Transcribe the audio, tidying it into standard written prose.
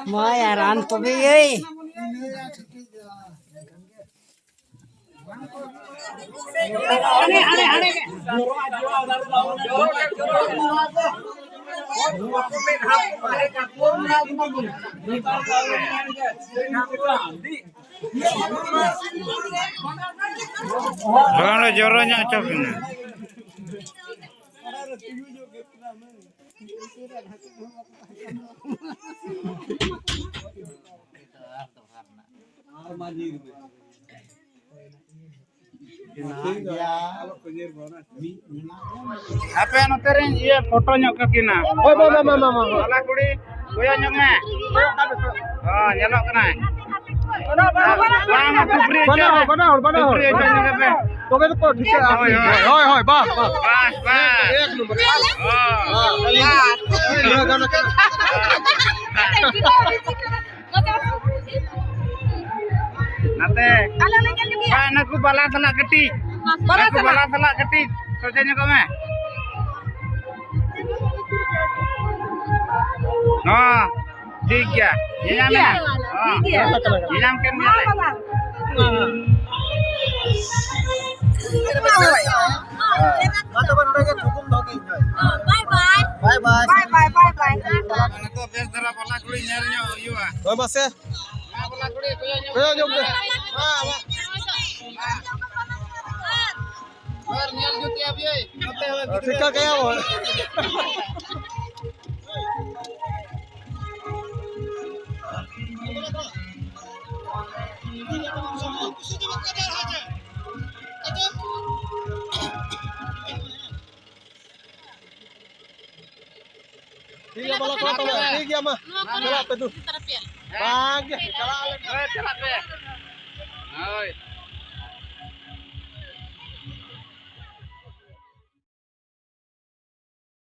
Mayaran to be Kalau joroknya cokin. Apa yang nontonin? Iya fotonya ke kina. Oh, mama. Salah kuri, kuya nyongnya. Oh, nyelok kena. Bang, aku beri aja. Padahal. Beri aja nih kape. Pokoknya tuh kok dikit. Hoi, bah. Bas. Nate. Pak, aku balas salah ketik. Aku balas salah ketik. Soalnya kome. Oh, tiga. Nyam kan Oi, mas ya. Kuya nyom deh. Tika kaya mo. ठीक है बोला को तो ठीक है मा चला पे तू Terapian. भाग चला Oi, cepat be. Oi.